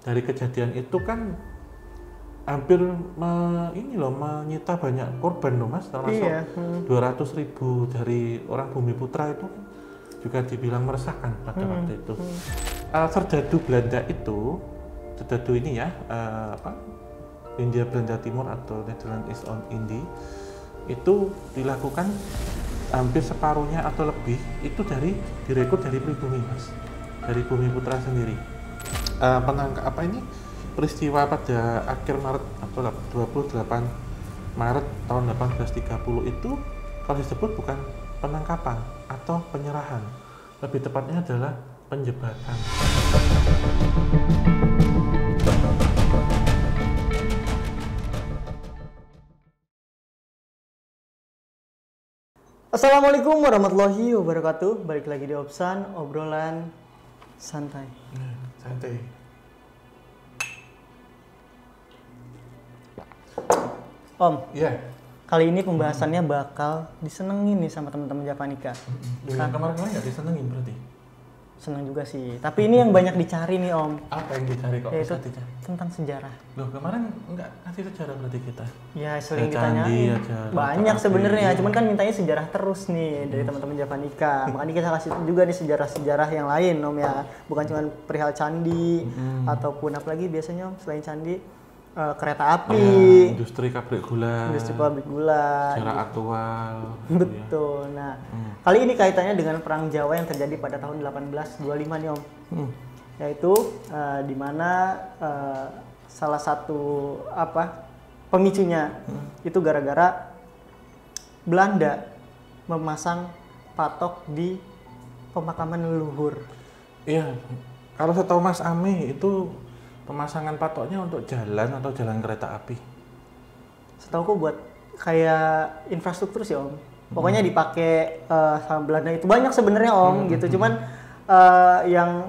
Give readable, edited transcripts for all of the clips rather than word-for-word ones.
dari kejadian itu kan hampir menyita banyak korban loh Mas, termasuk 200.000 dari orang Bumi Putra itu juga dibilang meresahkan pada waktu itu. Serdadu Belanda itu, serdadu ini ya, Hindia Belanda Timur atau Netherlands East Indie, itu dilakukan hampir separuhnya atau lebih itu direkrut dari pribumi Mas, dari Bumi Putra sendiri. Peristiwa pada akhir Maret atau 28 Maret tahun 1830 itu kalau disebut bukan penangkapan atau penyerahan, lebih tepatnya adalah penjebakan. Assalamualaikum warahmatullahi wabarakatuh. Balik lagi di Opsan, obrolan santai. Santai. Om, Iya. kali ini pembahasannya bakal disenengin nih sama teman-teman Japanika. Yang kemarin-kemarin nggak disenengin berarti? Seneng juga sih. Tapi ini yang banyak dicari nih Om. Apa yang dicari kok Yaitu bisa dicari? tentang sejarah. Loh kemarin nggak kasih sejarah berarti kita? Ya sering Candi ditanyain. aja, Banyak Api. sebenarnya, cuman kan mintanya sejarah terus nih dari teman-teman Japanika. Makanya kita kasih juga nih sejarah-sejarah yang lain Om ya. Bukan cuma perihal candi ataupun apalagi biasanya Om selain candi. Kereta api, industri pabrik gula, sejarah aktual. betul. Nah, kali ini kaitannya dengan Perang Jawa yang terjadi pada tahun 1825 nih Om. Yaitu di mana salah satu pemicunya itu gara-gara Belanda memasang patok di pemakaman leluhur. Iya, kalau setahu Mas Ami itu pemasangan patoknya untuk jalan atau jalan kereta api? Setauku buat kayak infrastruktur sih Om. Pokoknya dipakai sama Belanda itu banyak sebenarnya Om gitu. Cuman yang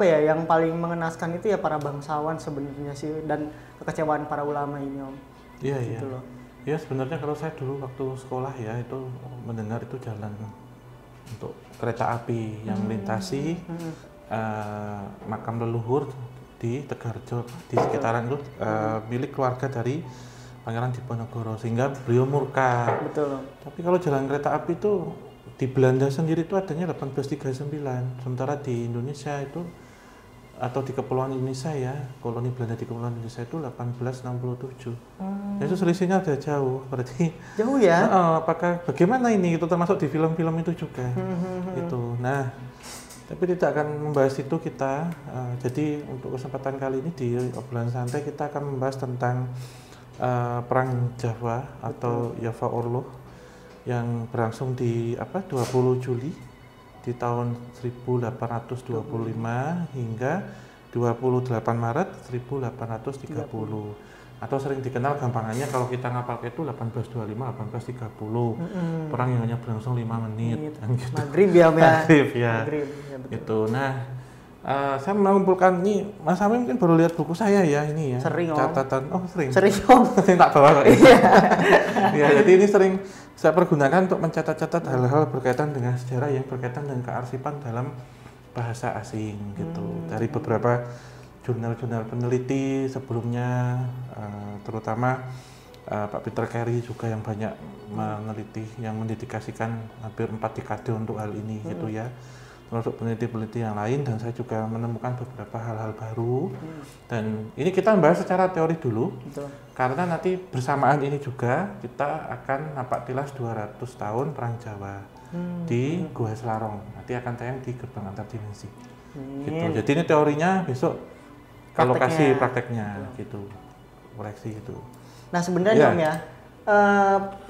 yang paling mengenaskan itu ya para bangsawan sebenarnya sih dan kekecewaan para ulama ini Om. Iya gitu iya. Loh. Ya sebenarnya kalau saya dulu waktu sekolah ya itu mendengar itu jalan untuk kereta api yang melintasi makam leluhur di Tegarjo, di sekitaran itu milik keluarga dari Pangeran Diponegoro, sehingga beliau murka. Betul. Tapi kalau jalan kereta api itu di Belanda sendiri itu adanya 1839, sementara di Indonesia itu atau di Kepulauan Indonesia ya, koloni Belanda di Kepulauan Indonesia itu 1867. Itu selisihnya udah jauh, berarti jauh ya? Apakah bagaimana ini itu termasuk di film-film itu juga itu. Nah, tapi tidak akan membahas itu kita. Jadi untuk kesempatan kali ini di obrolan santai kita akan membahas tentang Perang Jawa atau Java Orlog yang berlangsung di 20 Juli di tahun 1825 hingga 28 Maret 1830. Atau sering dikenal gampangannya kalau kita ngapalkan itu 1825 1830. Perang yang hanya berlangsung 5 menit kan gitu. Maghrib ya Om ya. Maghrib ya. Maghrib, ya betul. Gitu. Nah, saya mengumpulkan ini Mas Ami mungkin baru lihat buku saya ya ini ya. Sering Om. Catatan. Oh, sering. Sering Om. Sering tak bawa kok. Ya, jadi ini sering saya pergunakan untuk mencatat-catat hal-hal berkaitan dengan sejarah yang berkaitan dengan kearsipan dalam bahasa asing gitu. Dari beberapa jurnal-jurnal peneliti sebelumnya, terutama Pak Peter Carey juga yang banyak meneliti, yang mendedikasikan hampir 4 dekade untuk hal ini gitu ya. Termasuk peneliti-peneliti yang lain, dan saya juga menemukan beberapa hal-hal baru. Dan ini kita membahas secara teori dulu. Betul. Karena nanti bersamaan ini juga kita akan napak tilas 200 tahun Perang Jawa di Gua Selarong. Nanti akan tayang di Gerbang Antar Dimensi. Gitu. Jadi ini teorinya, besok kalau kasih prakteknya gitu, koleksi gitu. Nah sebenarnya Om ya,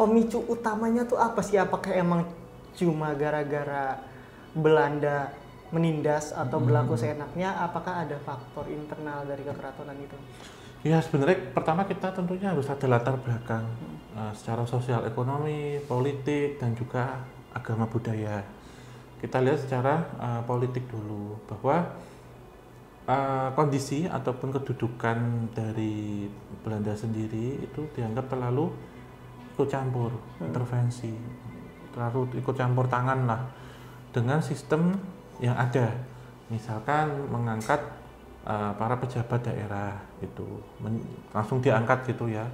pemicu utamanya tuh apa sih? Apakah emang cuma gara-gara Belanda menindas atau berlaku seenaknya? Apakah ada faktor internal dari kekeratonan itu? Ya sebenarnya pertama kita tentunya harus ada latar belakang secara sosial, ekonomi, politik, dan juga agama budaya. Kita lihat secara politik dulu bahwa kondisi ataupun kedudukan dari Belanda sendiri itu dianggap terlalu ikut campur, intervensi, terlalu ikut campur tangan lah dengan sistem yang ada. Misalkan mengangkat para pejabat daerah itu langsung diangkat gitu ya.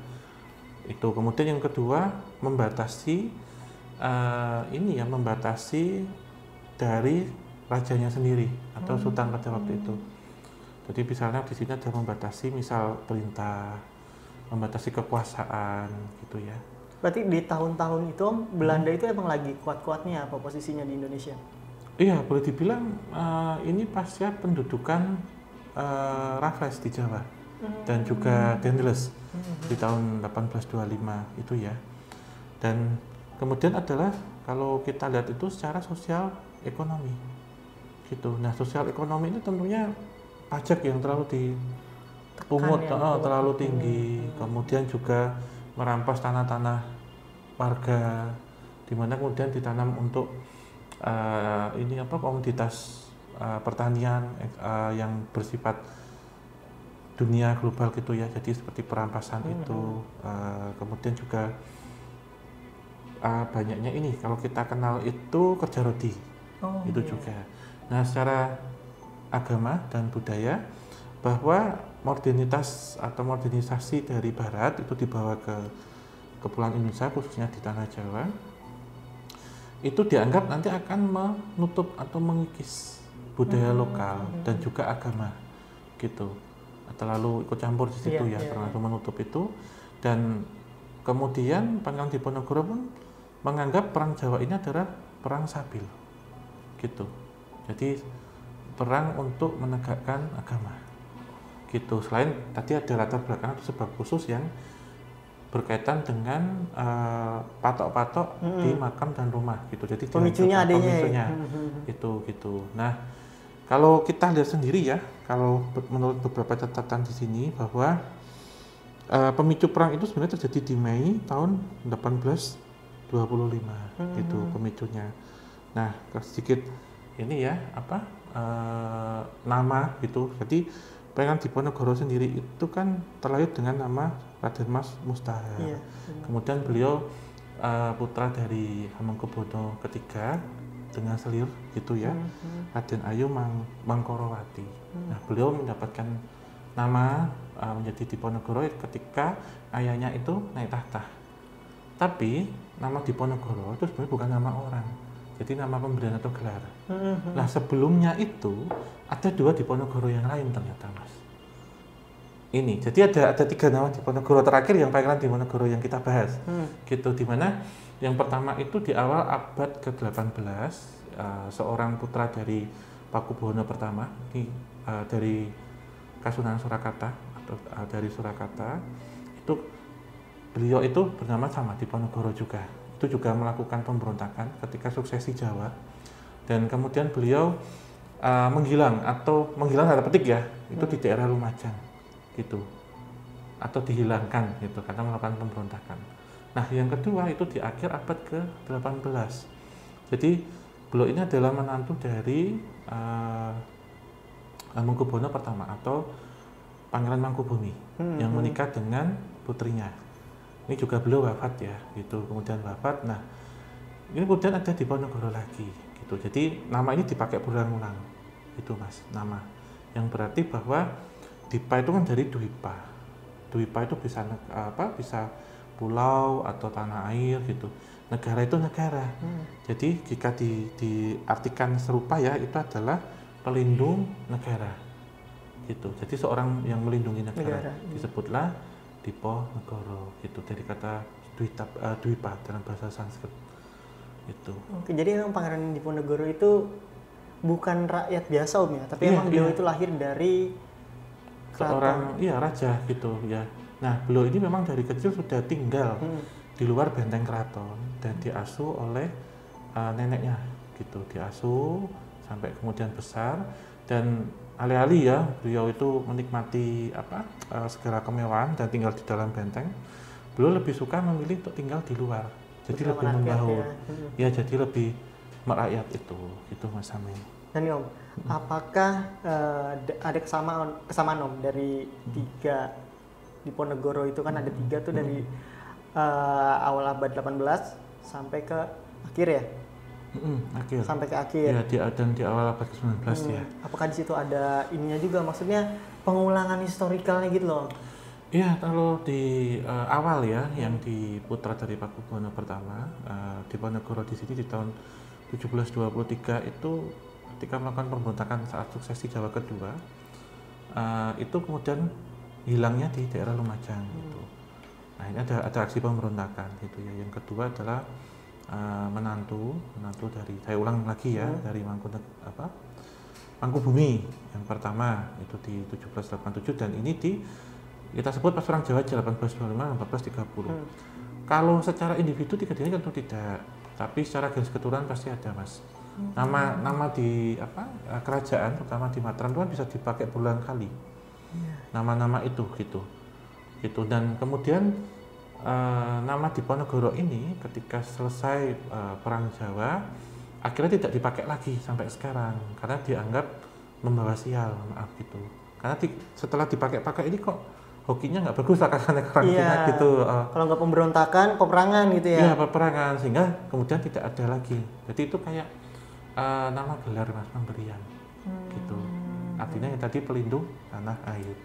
Itu kemudian yang kedua membatasi membatasi dari rajanya sendiri atau sultan pada waktu itu. Jadi misalnya di sini ada membatasi misal perintah, membatasi kekuasaan gitu ya. Berarti di tahun-tahun itu Om, Belanda itu emang lagi kuat-kuatnya apa posisinya di Indonesia? Iya, boleh dibilang ini pasca pendudukan Raffles di Jawa dan juga Dendels di tahun 1825 itu ya. Dan kemudian adalah kalau kita lihat itu secara sosial ekonomi gitu. Nah, sosial ekonomi ini tentunya pajak yang terlalu dipungut terlalu tinggi, kemudian juga merampas tanah-tanah warga di mana kemudian ditanam untuk komoditas pertanian yang bersifat dunia global gitu ya. Jadi seperti perampasan itu, kemudian juga banyaknya ini kalau kita kenal itu kerja rodi itu juga. Nah, secara agama dan budaya bahwa modernitas atau modernisasi dari Barat itu dibawa ke Kepulauan Indonesia khususnya di tanah Jawa itu dianggap nanti akan menutup atau mengikis budaya lokal dan juga agama gitu, terlalu ikut campur di situ terlalu menutup itu. Dan kemudian Pangeran Diponegoro pun menganggap perang Jawa ini adalah perang sabil gitu, jadi perang untuk menegakkan agama gitu. Selain tadi ada latar belakang atau sebab khusus yang berkaitan dengan patok-patok di makam dan rumah gitu. Jadi pemicunya itu gitu. Nah, kalau kita lihat sendiri ya, kalau menurut beberapa catatan di sini bahwa pemicu perang itu sebenarnya terjadi di Mei tahun 1825 gitu pemicunya. Nah, sedikit ini ya nama gitu. Jadi Pangeran Diponegoro sendiri itu kan terlahir dengan nama Raden Mas Mustahar. Kemudian beliau putra dari Hamengkubuwono III dengan selir gitu ya, Raden Ayu Mangkorowati. Nah, beliau mendapatkan nama menjadi Diponegoro ketika ayahnya itu naik tahta. Tapi nama Diponegoro itu sebenarnya bukan nama orang, jadi nama pemberian atau gelar. Nah, sebelumnya itu ada 2 Diponegoro yang lain ternyata, Mas. Ini, jadi ada 3 nama Diponegoro terakhir yang Pangeran Diponegoro yang kita bahas, gitu. Dimana yang pertama itu di awal abad ke-18, seorang putra dari Pakubuwono pertama, dari Kasunanan Surakarta atau dari Surakarta, itu beliau itu bernama sama Diponegoro juga. Itu juga melakukan pemberontakan ketika suksesi Jawa, dan kemudian beliau menghilang tanda petik ya, itu di daerah Lumajang gitu, atau dihilangkan gitu karena melakukan pemberontakan. Nah, yang kedua itu di akhir abad ke-18. Jadi beliau ini adalah menantu dari Hamengkubuwono pertama atau Pangeran Mangkubumi yang menikah dengan putrinya. Ini juga beliau wafat ya, gitu. Kemudian wafat. Nah, ini kemudian ada Diponegoro lagi, gitu. Jadi nama ini dipakai berulang-ulang, itu Mas, nama. Yang berarti bahwa Dipa itu kan dari Dwipa. Dwipa itu bisa bisa pulau atau tanah air gitu. Negara itu negara. Jadi jika diartikan serupa ya, itu adalah pelindung negara, gitu. Jadi seorang yang melindungi negara. Disebutlah Diponegoro gitu, dari kata Dwipa dalam bahasa Sanskrit itu. Oke, jadi memang Pangeran Diponegoro itu bukan rakyat biasa Om ya, tapi emang beliau itu lahir dari seorang raja gitu ya. Nah, beliau ini memang dari kecil sudah tinggal di luar benteng keraton dan diasuh oleh neneknya gitu, diasuh sampai kemudian besar. Dan alih-alih ya beliau itu menikmati segala kemewahan dan tinggal di dalam benteng, beliau lebih suka memilih untuk tinggal di luar, jadi lebih membaur ya, jadi lebih merakyat itu gitu Mas Sami. Dan Om, apakah ada kesamaan Om dari 3 Diponegoro itu kan ada 3 tuh dari awal abad 18 sampai ke akhir ya? Akhir. Sampai ke akhir. Ya, dan di awal abad ke-19 ya. Apakah di situ ada ininya juga, maksudnya pengulangan historikalnya gitu loh? Iya, kalau di awal ya, yang di putra dari Pakubuwono pertama, Diponegoro di sini di tahun 1723 itu ketika melakukan pemberontakan saat suksesi Jawa kedua, itu kemudian hilangnya di daerah Lumajang gitu. Nah ini ada aksi pemberontakan gitu ya. Yang kedua adalah menantu dari, saya ulang lagi ya, dari Mangkubumi yang pertama itu di 1787, dan ini kita sebut pas perang Jawa 1825-1830. Kalau secara individu tiga-tiganya tentu tidak, tapi secara garis keturunan pasti ada, Mas. Nama di kerajaan, terutama di Mataram itu kan bisa dipakai berulang kali. Nama-nama itu gitu. Dan kemudian nama Diponegoro ini ketika selesai perang Jawa akhirnya tidak dipakai lagi sampai sekarang karena dianggap membawa sial, maaf gitu. Karena setelah dipakai-pakai ini kok hokinya nggak bagus lah katanya orang Cina gitu. Kalau nggak pemberontakan, peperangan gitu ya? Iya, peperangan, sehingga kemudian tidak ada lagi. Jadi itu kayak nama gelar, Mas, pemberian gitu. Artinya yang tadi pelindung tanah air.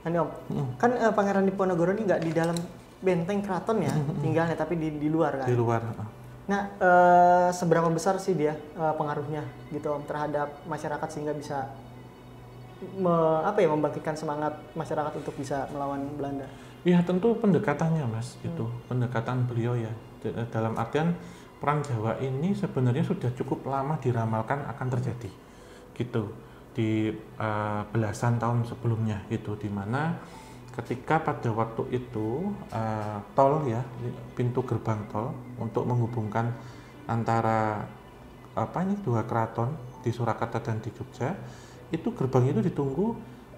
Ini Om, kan Pangeran Diponegoro ini nggak di dalam benteng keraton ya tinggalnya, tapi di luar kan? Di luar. Nah, seberapa besar sih dia pengaruhnya gitu Om terhadap masyarakat sehingga bisa membangkitkan semangat masyarakat untuk bisa melawan Belanda? Iya, tentu pendekatannya, Mas, gitu. Pendekatan beliau ya. Dalam artian perang Jawa ini sebenarnya sudah cukup lama diramalkan akan terjadi, gitu. Di belasan tahun sebelumnya, gitu, di mana ketika pada waktu itu tol ya, pintu gerbang tol untuk menghubungkan antara dua keraton di Surakarta dan di Jogja, itu gerbang itu ditunggu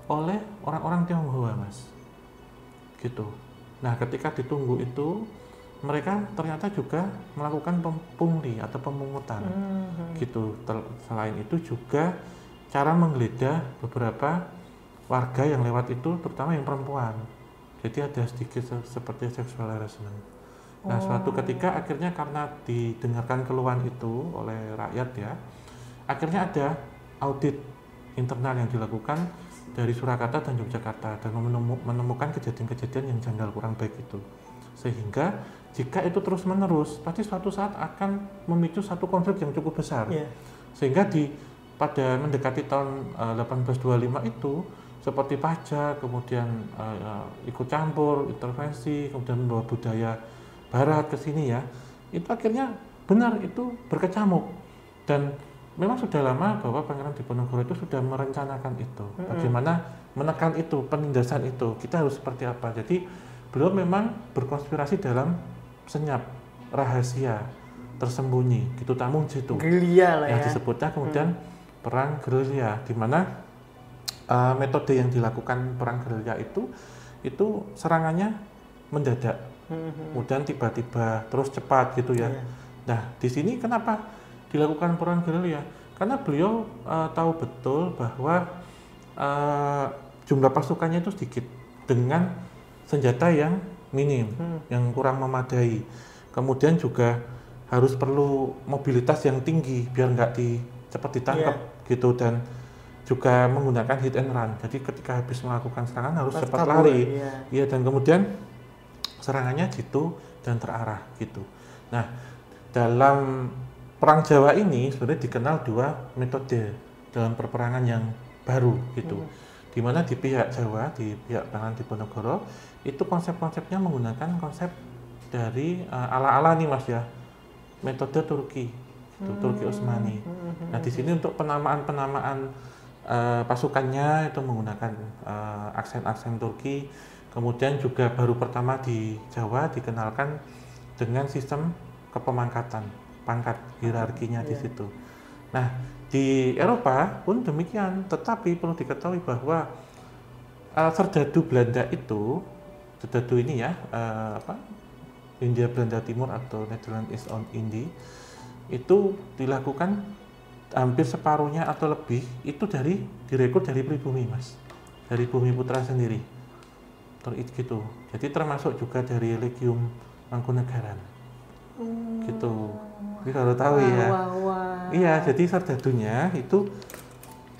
oleh orang-orang Tionghoa, Mas, gitu. Nah ketika ditunggu itu mereka ternyata juga melakukan pungli atau pemungutan, gitu. Selain itu juga cara menggeledah beberapa warga yang lewat itu, terutama yang perempuan. Jadi ada sedikit seperti sexual harassment. Nah suatu ketika akhirnya karena didengarkan keluhan itu oleh rakyat ya, akhirnya ada audit internal yang dilakukan dari Surakarta dan Yogyakarta dan menemukan kejadian-kejadian yang janggal kurang baik itu, sehingga jika itu terus menerus pasti suatu saat akan memicu satu konflik yang cukup besar. Sehingga pada mendekati tahun 1825 itu seperti pajak, kemudian ikut campur, intervensi, kemudian membawa budaya barat ke sini ya, itu akhirnya benar itu berkecamuk. Dan memang sudah lama bahwa Pangeran Diponegoro itu sudah merencanakan itu, bagaimana menekan itu, penindasan itu, kita harus seperti apa. Jadi beliau memang berkonspirasi dalam senyap, rahasia, tersembunyi, gitu, tamu itu. Gerilya lah ya. Yang disebutnya kemudian perang gerilya, di mana metode yang dilakukan perang gerilya itu serangannya mendadak, kemudian tiba-tiba terus cepat gitu ya. Nah di sini kenapa dilakukan perang gerilya? Karena beliau tahu betul bahwa jumlah pasukannya itu sedikit dengan senjata yang minim, yang kurang memadai. Kemudian juga harus perlu mobilitas yang tinggi biar nggak cepat ditangkap gitu, dan juga menggunakan hit and run. Jadi ketika habis melakukan serangan harus cepat lari. Iya, dan kemudian serangannya jitu dan terarah gitu. Nah, dalam perang Jawa ini sebenarnya dikenal dua metode dalam perperangan yang baru gitu. Di mana di pihak Jawa, di pihak Pangeran Diponegoro itu konsep-konsepnya menggunakan konsep dari ala-ala nih, Mas ya, metode Turki, Turki Utsmani. Nah di sini untuk penamaan pasukannya itu menggunakan aksen-aksen Turki. Kemudian juga baru pertama di Jawa dikenalkan dengan sistem kepemangkatan, pangkat hierarkinya di situ. Nah di Eropa pun demikian, tetapi perlu diketahui bahwa serdadu Belanda itu, serdadu ini ya, Hindia Belanda Timur atau Netherlands East Indie, itu dilakukan hampir separuhnya atau lebih itu direkrut dari pribumi, Mas, dari bumi putra sendiri, gitu. Jadi termasuk juga dari Legium Mangkunegaran, gitu. Ini baru tahu ya. Wah. Iya, jadi Sardadunya itu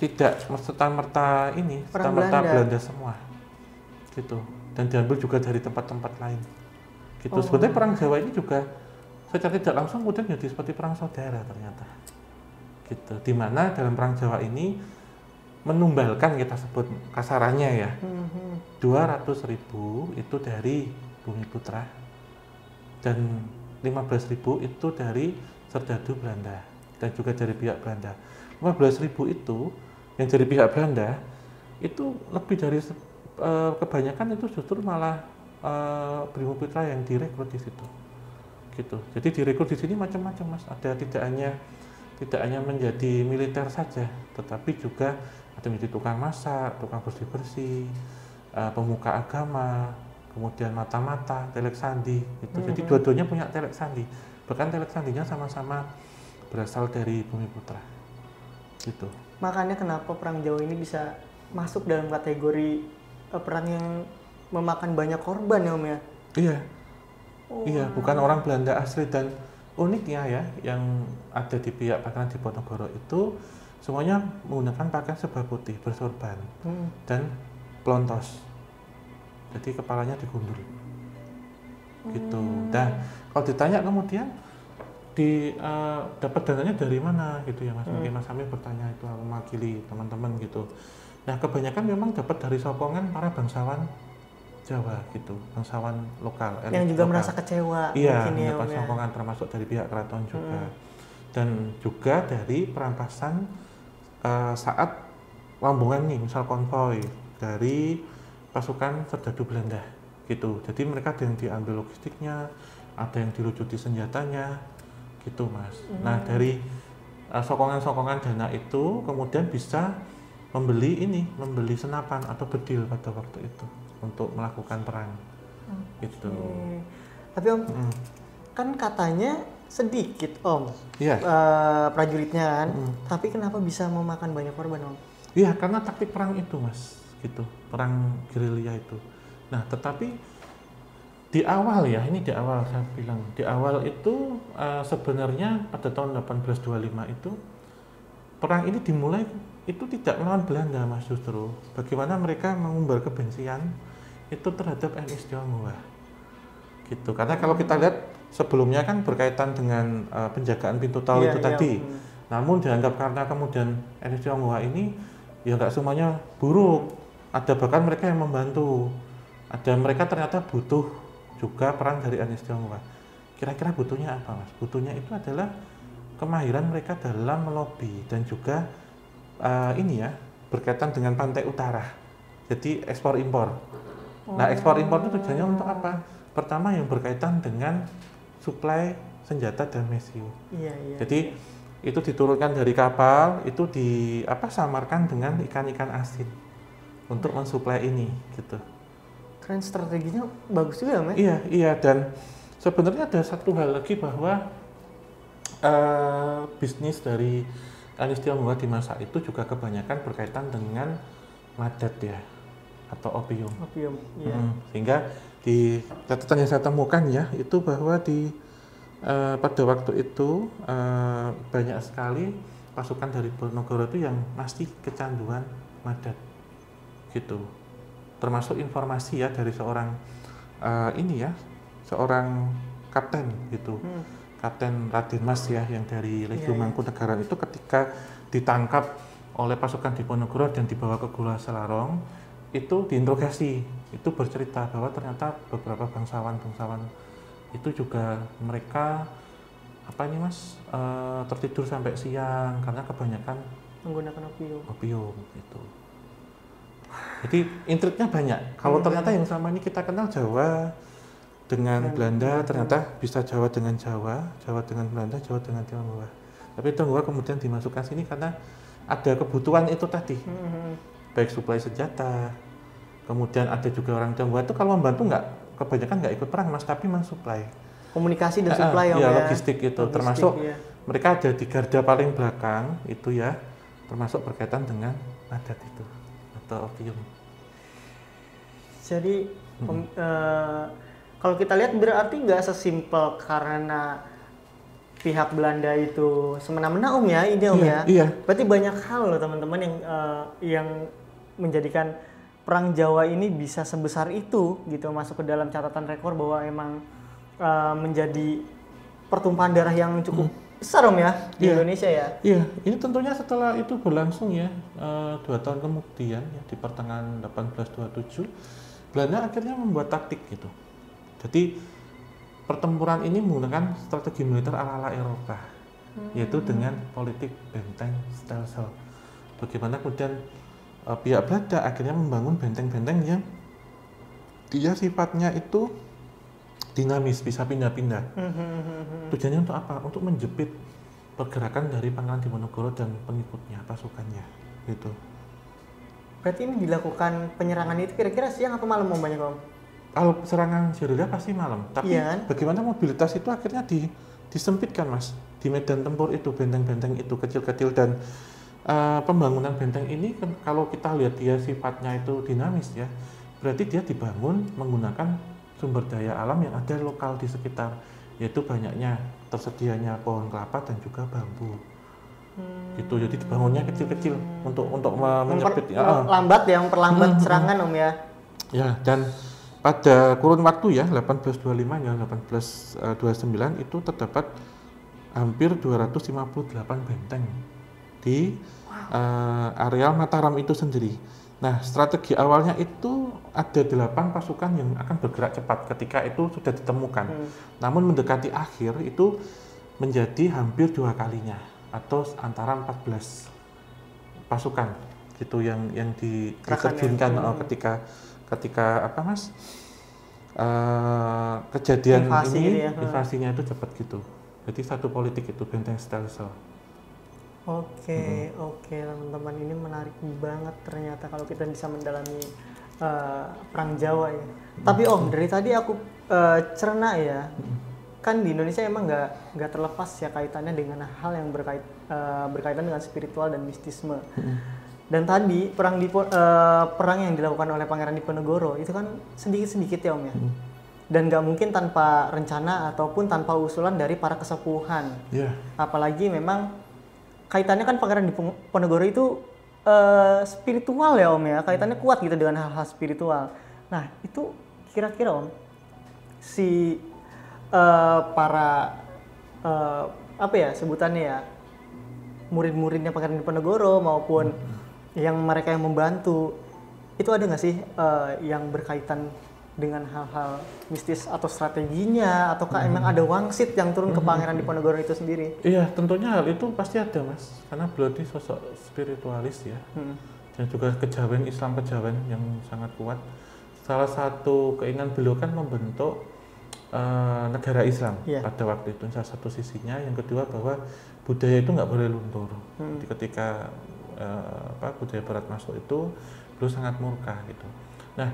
tidak serta-merta ini, Perang serta-merta Belanda. Belanda semua, gitu. Dan diambil juga dari tempat-tempat lain, gitu. Oh. Sebenarnya perang Jawa ini juga secara tidak langsung kemudian jadi seperti perang saudara ternyata, gitu. Dimana dalam perang Jawa ini menumbalkan, kita sebut kasarannya ya, 200.000 itu dari Bumiputra dan 15.000 itu dari Serdadu Belanda dan juga dari pihak Belanda. 15.000 itu yang dari pihak Belanda itu lebih dari kebanyakan itu justru malah Bumiputra yang direkrut di situ, gitu. Jadi direkrut di sini macam-macam mas. Ada tidak hanya menjadi militer saja, tetapi juga ada menjadi tukang masak, tukang bersih-bersih, pemuka agama, kemudian mata-mata, telek sandi, gitu. Jadi dua-duanya punya telek sandi. Bahkan telek sandinya sama-sama berasal dari Bumiputra, gitu. Makanya kenapa perang Jawa ini bisa masuk dalam kategori perang yang memakan banyak korban ya Om ya? Iya. Iya, bukan orang Belanda asli. Dan uniknya ya, yang ada di pihak Pangeran Diponegoro itu semuanya menggunakan pakaian serba putih, bersorban dan pelontos. Jadi kepalanya digundul, gitu. Nah, kalau ditanya kemudian dapat dananya dari mana, gitu ya mas. Mungkin Mas Amir bertanya itu, mewakili teman-teman gitu. Nah, kebanyakan memang dapat dari sokongan para bangsawan Jawa, gitu, bangsawan lokal. Yang juga lokal. merasa kecewa. Iya, mungkin ya, mendapat Om ya. sokongan termasuk dari pihak keraton juga, dan juga dari perampasan saat rombongan nih, misal konvoy dari pasukan Serdadu Belanda, gitu. Jadi mereka ada yang diambil logistiknya, ada yang dilucuti senjatanya, gitu mas. Nah dari sokongan-sokongan dana itu kemudian bisa membeli senapan atau bedil pada waktu itu untuk melakukan perang, gitu. Tapi Om, kan katanya sedikit Om, Iya. prajuritnya kan, tapi kenapa bisa memakan banyak korban Om? Iya, karena taktik perang itu mas, gitu, perang gerilya itu. Nah, tetapi di awal ya, ini di awal saya bilang, di awal itu sebenarnya pada tahun 1825 itu perang ini dimulai itu tidak melawan Belanda mas, justru bagaimana mereka mengumbar kebencian itu terhadap etnis Tionghoa, gitu. Karena kalau kita lihat sebelumnya kan berkaitan dengan penjagaan pintu tol itu tadi. Namun dianggap karena kemudian etnis Tionghoa ini ya nggak semuanya buruk, ada bahkan mereka yang membantu, ada mereka ternyata butuh juga peran dari etnis Tionghoa. Kira-kira butuhnya apa mas? Butuhnya itu adalah kemahiran mereka dalam melobi dan juga ini ya berkaitan dengan pantai utara. Jadi ekspor impor. Nah ekspor impor itu tujuannya untuk apa? Pertama yang berkaitan dengan suplai senjata dan mesiu. Iya. Jadi itu diturunkan dari kapal, itu samarkan dengan ikan-ikan asin untuk mensuplai ini, gitu. Keren, strateginya bagus juga Mas. Iya, dan sebenarnya ada satu hal lagi bahwa bisnis dari etnis Tionghoa di masa itu juga kebanyakan berkaitan dengan madat ya, atau opium. Iya. Sehingga di catatan yang saya temukan ya, itu bahwa pada waktu itu banyak sekali pasukan dari Diponegoro itu yang masih kecanduan madat, gitu. Termasuk informasi ya dari seorang seorang kapten gitu, Kapten Raden Mas ya, yang dari Legio Mangkunegaran itu ketika ditangkap oleh pasukan Diponegoro dan dibawa ke Gua Selarong itu diinterogasi, itu bercerita bahwa ternyata beberapa bangsawan itu juga mereka tertidur sampai siang karena kebanyakan menggunakan opium gitu. Jadi intriknya banyak. Kalau ternyata yang selama ini kita kenal Jawa dengan Belanda, ternyata bisa Jawa dengan Jawa, Jawa dengan Belanda, Jawa dengan Tionghoa. Tapi Tionghoa kemudian dimasukkan sini karena ada kebutuhan itu tadi, baik suplai senjata, kemudian ada juga orang Tionghoa itu kalau membantu kebanyakan nggak ikut perang mas, tapi mensuplai. Komunikasi dan suplai ya, logistik itu, termasuk mereka ada di garda paling belakang itu ya, termasuk berkaitan dengan adat itu atau opium. Jadi kalau kita lihat berarti nggak sesimpel karena pihak Belanda itu semena-mena Om ya, ini Om Iya, ya. iya. Berarti banyak hal loh teman-teman yang menjadikan Perang Jawa ini bisa sebesar itu gitu, masuk ke dalam catatan rekor bahwa emang menjadi pertumpahan darah yang cukup besar Om ya di Iya. Indonesia ya. Iya, ini tentunya setelah itu berlangsung ya, 2 tahun kemudian ya, di pertengahan 1827, Belanda akhirnya membuat taktik gitu. Jadi pertempuran ini menggunakan strategi militer ala-ala Eropa, yaitu dengan politik benteng stelsel. Bagaimana kemudian pihak Belanda akhirnya membangun benteng-benteng yang dia sifatnya itu dinamis, bisa pindah-pindah. Tujuannya untuk apa? Untuk menjepit pergerakan dari Pangeran Diponegoro dan pengikutnya, pasukannya, gitu. Berarti ini dilakukan penyerangan itu kira-kira siang atau malam Om banyak Om? Kalau serangan gerilya pasti malam, tapi Iya kan? bagaimana mobilitas itu akhirnya disempitkan Mas, di medan tempur itu, benteng-benteng itu kecil-kecil, dan pembangunan benteng ini kalau kita lihat dia sifatnya itu dinamis ya, berarti dia dibangun menggunakan sumber daya alam yang ada lokal di sekitar, yaitu banyaknya tersedianya pohon kelapa dan juga bambu. Gitu, jadi dibangunnya kecil-kecil untuk menyempit lambat ya, memperlambat serangan Om ya. Ya, dan pada kurun waktu ya 1825 hingga 1829 itu terdapat hampir 258 benteng di areal Mataram itu sendiri. Nah, strategi awalnya itu ada 8 pasukan yang akan bergerak cepat ketika itu sudah ditemukan. Namun mendekati akhir itu menjadi hampir 2 kalinya atau antara 14 pasukan gitu yang diterjunkan ketika apa Mas? Kejadian Invasi ini gitu ya. invasinya itu cepat gitu. Jadi satu politik itu benteng stelsel. Oke, teman-teman, ini menarik banget ternyata kalau kita bisa mendalami Perang Jawa ya. Tapi Om, dari tadi aku cerna ya, kan di Indonesia emang nggak terlepas ya kaitannya dengan hal yang berkaitan dengan spiritual dan mistisme. Dan tadi perang yang dilakukan oleh Pangeran Diponegoro itu kan sedikit-sedikit ya Om ya. Dan nggak mungkin tanpa rencana ataupun tanpa usulan dari para kesepuhan. Yeah. Apalagi memang kaitannya kan Pangeran Diponegoro itu spiritual ya Om ya, kaitannya kuat gitu dengan hal-hal spiritual. Nah itu kira-kira Om, si para apa ya sebutannya ya, murid-muridnya Pangeran Diponegoro maupun yang mereka yang membantu, itu ada nggak sih yang berkaitan dengan hal-hal mistis atau strateginya, ataukah emang ada wangsit yang turun ke Pangeran Diponegoro itu sendiri? Iya, tentunya hal itu pasti ada Mas, karena beliau ini sosok spiritualis ya, dan juga kejawen, Islam kejawen yang sangat kuat. Salah satu keinginan beliau kan membentuk negara Islam pada waktu itu, salah satu sisinya. Yang kedua bahwa budaya itu nggak boleh luntur. Jadi ketika budaya Barat masuk itu, beliau sangat murka gitu. Nah,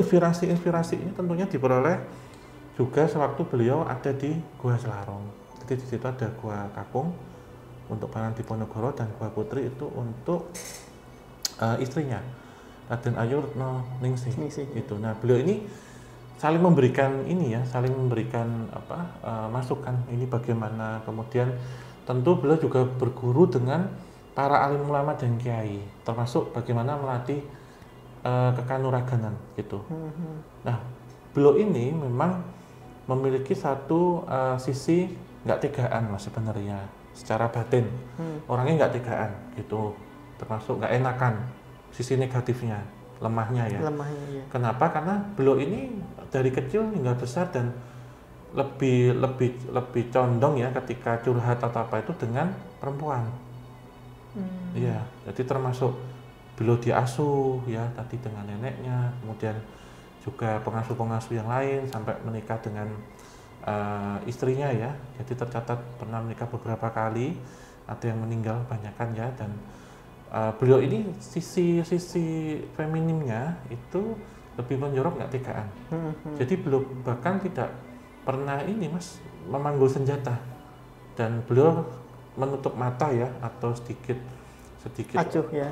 inspirasi ini tentunya diperoleh juga sewaktu beliau ada di Gua Selarong. Jadi di situ ada Gua Kakung untuk Pangeran Diponegoro dan Gua Putri itu untuk istrinya Raden Ayu Retno Ningsih. Gitu. Nah, beliau ini saling memberikan masukan ini bagaimana. Kemudian tentu beliau juga berguru dengan para alim ulama dan kiai, termasuk bagaimana melatih kekanuraganan gitu. Nah, beliau ini memang memiliki satu sisi nggak tegaan Mas sebenarnya secara batin. Orangnya nggak tegaan gitu, termasuk nggak enakan, sisi negatifnya, lemahnya ya. Iya. Kenapa? Karena beliau ini dari kecil hingga besar dan lebih condong ya ketika curhat atau apa itu dengan perempuan. Iya, jadi termasuk beliau diasuh ya tadi dengan neneknya, kemudian juga pengasuh-pengasuh yang lain sampai menikah dengan istrinya ya. Jadi tercatat pernah menikah beberapa kali, ada yang meninggal banyakkan ya. Dan beliau ini sisi feminimnya itu lebih menyorok nggak tegaan. Jadi beliau bahkan tidak pernah ini Mas memanggul senjata, dan beliau menutup mata ya, atau sedikit acuh ya.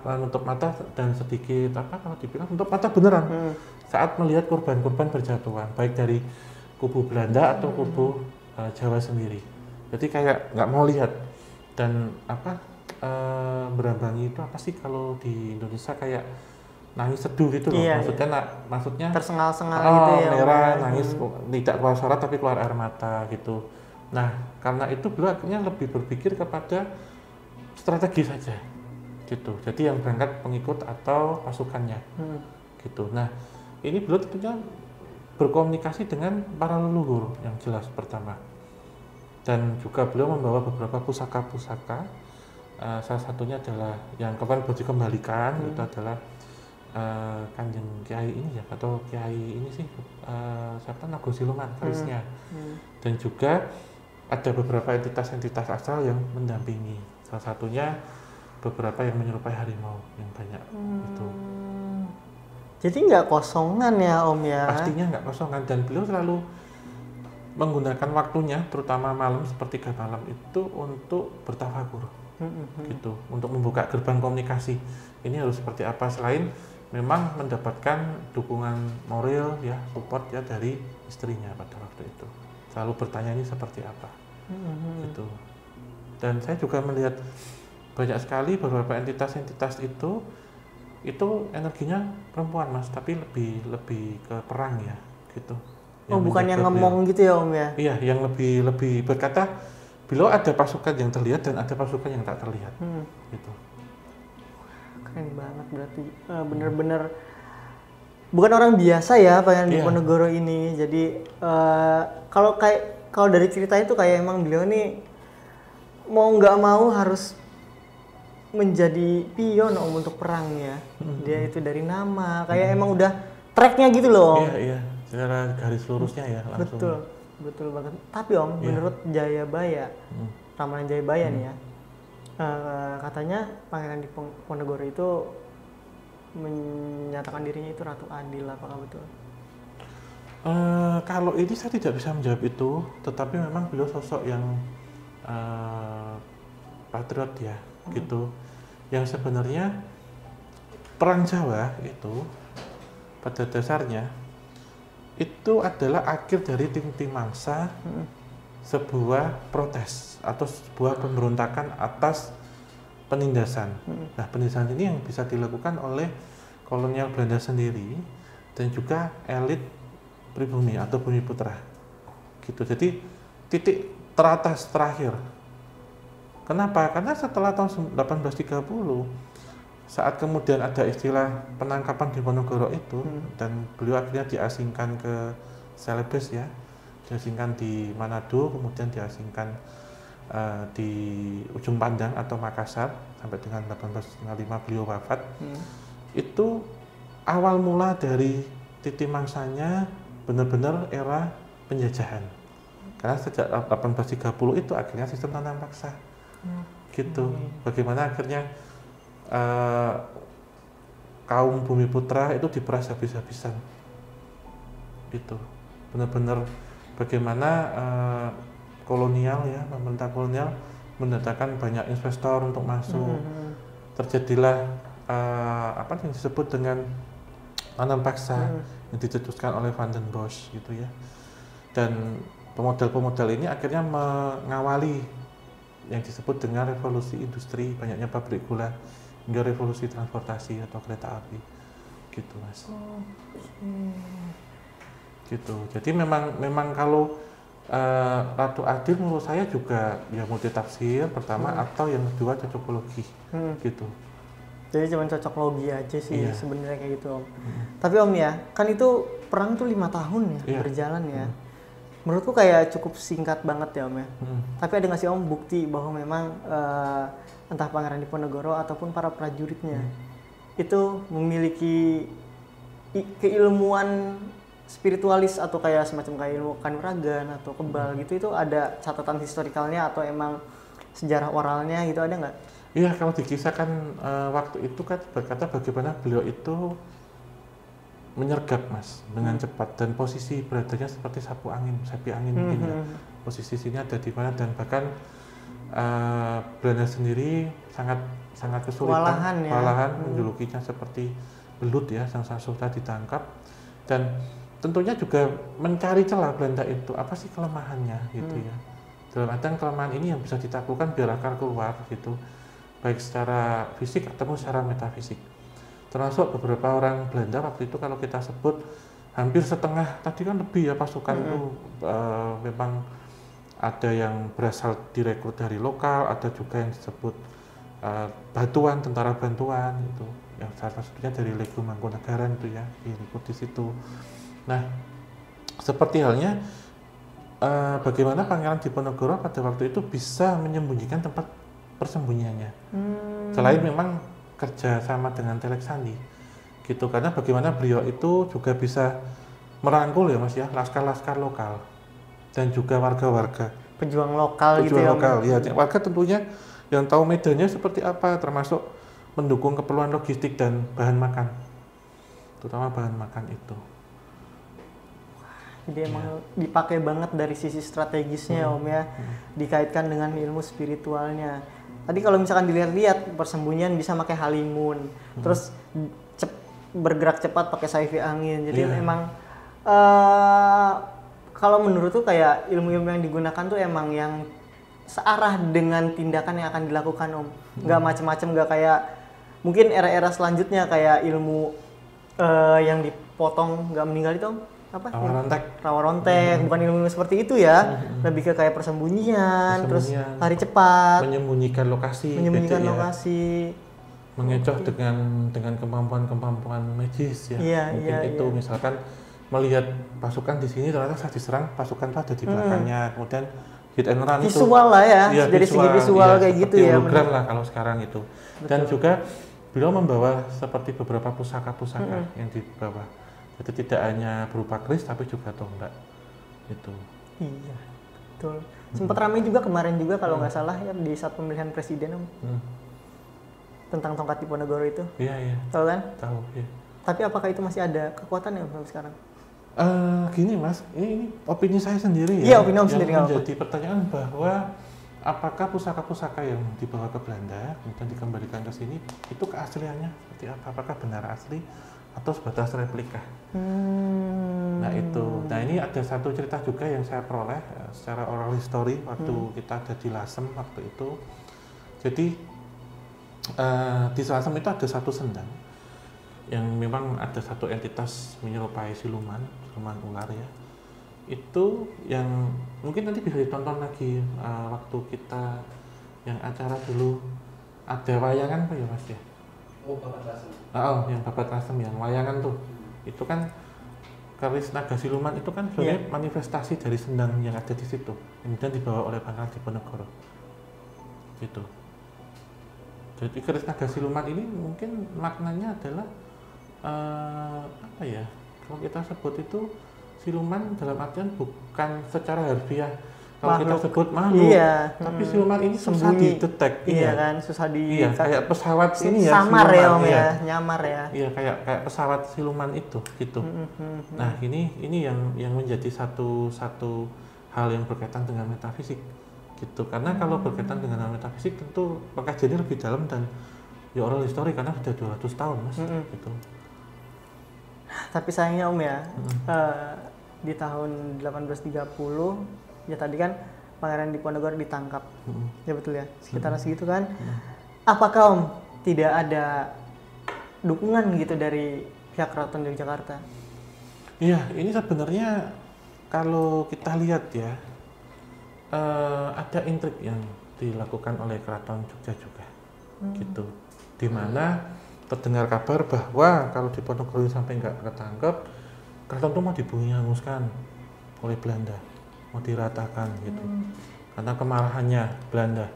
Menutup mata dan sedikit kalau dibilang menutup mata beneran saat melihat korban-korban berjatuhan baik dari kubu Belanda atau kubu Jawa sendiri. Jadi kayak nggak mau lihat. Dan berambangi itu apa sih kalau di Indonesia kayak nangis seduh gitu loh. Iya, Maksudnya iya. maksudnya Tersengal-sengal gitu ya, Om, merah, ya. nangis, tidak keluar suara tapi keluar air mata gitu. Nah, karena itu beliau akhirnya lebih berpikir kepada strategi saja gitu. Jadi yang berangkat pengikut atau pasukannya gitu. Nah, ini beliau tentunya berkomunikasi dengan para leluhur yang jelas pertama. Dan juga beliau membawa beberapa pusaka-pusaka. Salah satunya adalah yang kemarin baru dikembalikan, itu adalah Kanjeng Kiai ini ya, atau Kiai ini sih siapa, Nago Siluman kerisnya. Dan juga ada beberapa entitas-entitas asal yang mendampingi. Salah satunya beberapa yang menyerupai harimau yang banyak itu. Jadi nggak kosongan ya, Om ya? Pastinya nggak kosongan, dan beliau selalu menggunakan waktunya, terutama malam sepertiga malam itu untuk bertafakur, gitu, untuk membuka gerbang komunikasi. Ini harus seperti apa, selain memang mendapatkan dukungan moral ya, support ya dari istrinya pada waktu itu. Selalu bertanya ini seperti apa, gitu. Dan saya juga melihat banyak sekali beberapa entitas-entitas itu energinya perempuan, Mas, tapi lebih ke perang ya, gitu. Oh, bukan yang ngomong gitu ya, Om ya? Iya, yang lebih berkata, beliau ada pasukan yang terlihat dan ada pasukan yang tak terlihat, gitu. Keren banget berarti, bener-bener bukan orang biasa ya Pangeran Diponegoro ini. Jadi kalau dari cerita itu kayak emang beliau nih mau nggak mau harus menjadi pion, Om, untuk perang ya. Dia itu dari nama kayak emang udah tracknya gitu loh, Om. Iya, secara garis lurusnya ya langsung. Betul banget. Tapi Om, menurut Jayabaya, Ramalan Jayabaya nih ya, katanya Pangeran Diponegoro itu menyatakan dirinya itu Ratu Adil. Apakah betul? Kalau ini saya tidak bisa menjawab itu, tetapi memang beliau sosok yang patriot ya, gitu. Yang sebenarnya perang Jawa itu pada dasarnya itu adalah akhir dari tim mangsa, sebuah protes atau sebuah pemberontakan atas penindasan. Nah, penindasan ini yang bisa dilakukan oleh kolonial Belanda sendiri dan juga elit pribumi atau Bumiputra, gitu. Jadi titik teratas terakhir. Kenapa? Karena setelah tahun 1830, saat kemudian ada istilah penangkapan Diponegoro itu, dan beliau akhirnya diasingkan ke Celebes ya, diasingkan di Manado, kemudian diasingkan di Ujung Pandang atau Makassar sampai dengan 1855 beliau wafat. Itu awal mula dari titik mangsanya benar-benar era penjajahan. Karena sejak 1830 itu akhirnya sistem tanam paksa. Gitu. Bagaimana akhirnya kaum Bumiputra itu diperas habis-habisan. Gitu. Benar-benar bagaimana kolonial ya, pemerintah kolonial mendatangkan banyak investor untuk masuk. Terjadilah apa yang disebut dengan tanam paksa yang dicetuskan oleh Van den Bosch gitu ya. Dan pemodal-pemodal ini akhirnya mengawali yang disebut dengan revolusi industri, banyaknya pabrik gula, hingga revolusi transportasi atau kereta api, gitu, Mas. Gitu. Jadi memang kalau Ratu Adil menurut saya juga ya multitafsir pertama, atau yang kedua cocokologi, gitu. Jadi cuma cocok logi aja sih sebenarnya kayak gitu, Om. Tapi Om ya, kan itu perang tuh 5 tahun ya berjalan ya. Menurutku kayak cukup singkat banget ya, Om ya. Tapi ada nggak sih, Om, bukti bahwa memang entah Pangeran Diponegoro ataupun para prajuritnya itu memiliki keilmuan spiritualis atau kayak semacam kayak ilmu kanuragan atau kebal gitu, itu ada catatan historikalnya atau emang sejarah oralnya gitu, ada nggak? Iya, kalau dikisahkan waktu itu kan berkata bagaimana beliau itu menyergap, Mas, dengan cepat, dan posisi beradanya seperti sapi angin mungkin ya. Posisi sini ada di mana, dan bahkan Belanda sendiri sangat kesulitan, menjulukinya seperti belut ya, sang sultan ditangkap. Dan tentunya juga mencari celah Belanda itu apa sih kelemahannya gitu ya. Dalam artian kelemahan ini yang bisa ditaklukkan biar akar keluar gitu, baik secara fisik ataupun secara metafisik. Termasuk beberapa orang Belanda waktu itu kalau kita sebut hampir setengah, tadi kan lebih ya pasukan itu memang ada yang berasal direkrut dari lokal, ada juga yang disebut bantuan, tentara bantuan itu, yang salah satunya dari Legio Mangkunegaran itu ya, direkrut di situ. Nah, seperti halnya bagaimana Pangeran Diponegoro pada waktu itu bisa menyembunyikan tempat persembunyiannya, selain memang kerja sama dengan Telek Sandi gitu, karena bagaimana beliau itu juga bisa merangkul ya Mas ya, laskar-laskar lokal dan juga warga-warga Pejuang lokal gitu pejuang ya. lokal ya, warga tentunya yang tahu medannya seperti apa, termasuk mendukung keperluan logistik dan bahan makan, terutama bahan makan itu. Jadi emang dipakai banget dari sisi strategisnya Om ya, dikaitkan dengan ilmu spiritualnya. Tadi kalau misalkan dilihat-lihat persembunyian bisa pakai halimun, terus bergerak cepat pakai saifi angin. Jadi memang kalau menurut tuh kayak ilmu-ilmu yang digunakan tuh emang yang searah dengan tindakan yang akan dilakukan Om. Nggak macem-macem, nggak kayak mungkin era-era selanjutnya kayak ilmu yang dipotong nggak meninggal itu Om. Apa? Rawa rontek, bukan ilmu seperti itu ya. Lebih ke kayak persembunyian, terus lari cepat, menyembunyikan lokasi, lokasi. Mengecoh dengan kemampuan medis ya. Mungkin itu misalkan melihat pasukan di sini ternyata saat diserang pasukan itu ada di belakangnya, kemudian hit and run visual itu, lah ya, dari segi visual kayak gitu ya. Hologram lah kalau sekarang itu. Betul. Dan juga beliau membawa seperti beberapa pusaka-pusaka yang dibawa. Jadi tidak hanya berupa keris tapi juga tombak itu. Iya, betul. Sempat ramai juga kemarin juga kalau nggak salah ya di saat pemilihan presiden Om. Tentang tongkat Diponegoro itu. Iya. Tahu kan? Tahu, ya. Tapi apakah itu masih ada kekuatan ya sampai sekarang? Gini Mas, ini opini saya sendiri ya. Iya, opini Om sendiri. Yang menjadi pertanyaan bahwa apakah pusaka-pusaka yang dibawa ke Belanda kemudian dikembalikan ke sini itu keasliannya seperti apa? Apakah benar asli atau sebatas replika? Nah itu, ini ada satu cerita juga yang saya peroleh secara oral history waktu kita ada di Lasem waktu itu. Jadi di Lasem itu ada satu sendang yang memang ada satu entitas menyerupai siluman ular ya. Itu yang mungkin nanti bisa ditonton lagi waktu kita yang acara dulu ada wayangan apa ya Mas ya? Oh, Babat Lasem. Yang Babat Lasem yang wayangan tuh. Itu kan keris naga siluman itu kan sebenarnya manifestasi dari sendang yang ada di situ. Kemudian dibawa oleh Pangeran Diponegoro. Gitu. Jadi keris naga siluman ini mungkin maknanya adalah apa ya? Kalau kita sebut itu siluman dalam artian bukan secara harfiah. Kalau kita sebut makhluk, tapi siluman ini susah didetek, kan, susah di. Kayak pesawat ini ya. Samar ya Om ya, nyamar ya. Iya, kayak pesawat siluman itu, gitu. Nah ini yang menjadi satu hal yang berkaitan dengan metafisik, gitu. Karena kalau berkaitan dengan metafisik tentu pengkajiannya lebih dalam dan ya oral history karena sudah 200 tahun Mas, gitu. Tapi sayangnya Om ya, di tahun 1830 ya tadi kan Pangeran Diponegoro ditangkap, ya betul ya, sekitaran segitu kan. Apakah Om tidak ada dukungan gitu dari pihak Keraton Yogyakarta? Iya, ini sebenarnya kalau kita lihat ya, ada intrik yang dilakukan oleh Keraton Jogja juga, gitu. Dimana terdengar kabar bahwa kalau Diponegoro sampai nggak ketangkep, Keraton itu mau dibunyi-hanguskan oleh Belanda, mau diratakan gitu, karena kemarahannya Belanda.